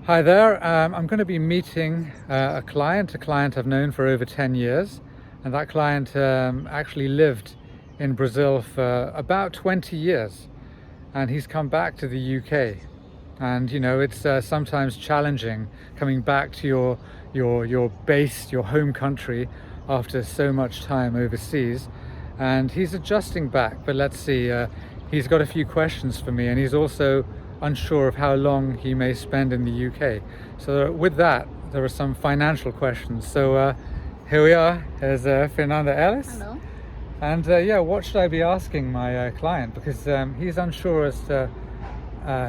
Hi there. I'm going to be meeting a client I've known for over 10 years. And that client actually lived in Brazil for about 20 years. And he's come back to the UK. And you know, it's sometimes challenging coming back to your base, your home country, after so much time overseas. And he's adjusting back, but let's see. He's got a few questions for me, and he's also unsure of how long he may spend in the UK. So with that, there are some financial questions. So here we are. There's Fernanda Ellis. Hello. And yeah, what should I be asking my client? Because he's unsure as to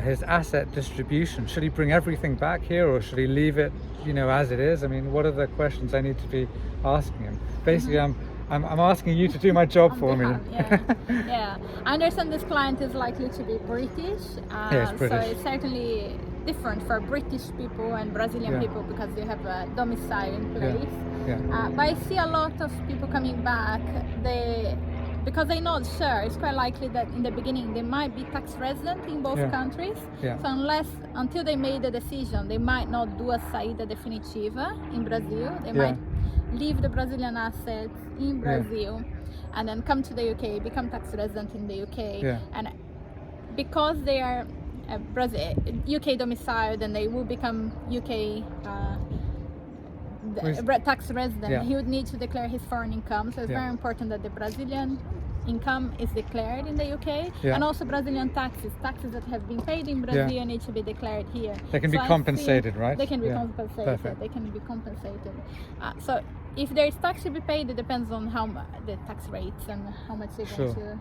his asset distribution. Should he bring everything back here, or should he leave it, you know, as it is? I mean, what are the questions I need to be asking him? Basically, I'm asking you to do my job for me. Yeah. I understand this client is likely to be British. Yes, British. So it's certainly different for British people and Brazilian people because they have a domicile in place. But I see a lot of people coming back. Because they're not sure, it's quite likely that in the beginning they might be tax resident in both countries. So until they made the decision, they might not do a saída definitiva in Brazil. They might leave the Brazilian assets in Brazil and then come to the UK, become tax resident in the UK. And because they are UK domiciled and they will become UK tax resident, he would need to declare his foreign income. So it's very important that the Brazilian income is declared in the UK, and also Brazilian taxes that have been paid in Brazil need to be declared here. They can be compensated, right? They can be compensated. Perfect. They can be compensated. So if there is tax to be paid, it depends on how the tax rates and how much they're going to.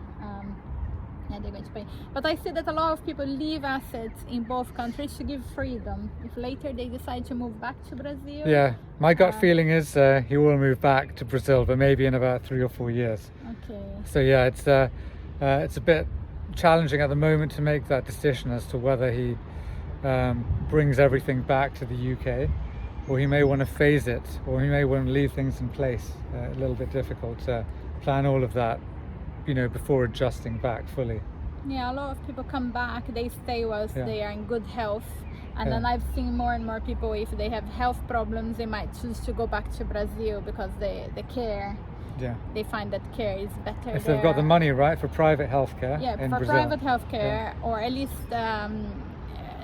They're going to pay. But I see that a lot of people leave assets in both countries to give freedom. If later they decide to move back to Brazil. Yeah, my gut feeling is he will move back to Brazil, but maybe in about 3 or 4 years. Okay. So yeah, it's a bit challenging at the moment to make that decision as to whether he brings everything back to the UK, or he may want to phase it, or he may want to leave things in place. A little bit difficult to plan all of that, you know, before adjusting back fully. Yeah, a lot of people come back, they stay whilst they are in good health, and then I've seen more and more people, if they have health problems, they might choose to go back to Brazil because the care, they find that care is better if they've got the money, right, for private healthcare in for Brazil. Private healthcare, or at least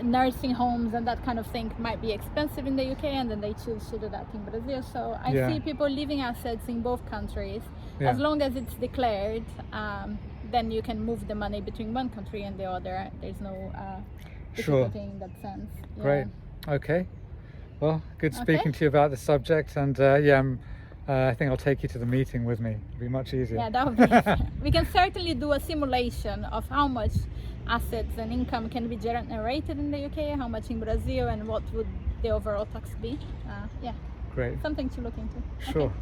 nursing homes and that kind of thing might be expensive in the UK, and then they choose to do that in Brazil. So I see people leaving assets in both countries. As long as it's declared, then you can move the money between one country and the other. There's no difficulty in that sense. Great. Okay. Well, good speaking to you about the subject, and I think I'll take you to the meeting with me. It'll be much easier. Yeah, that would be. We can certainly do a simulation of how much assets and income can be generated in the UK, how much in Brazil, and what would the overall tax be. Great. Something to look into. Sure. Okay.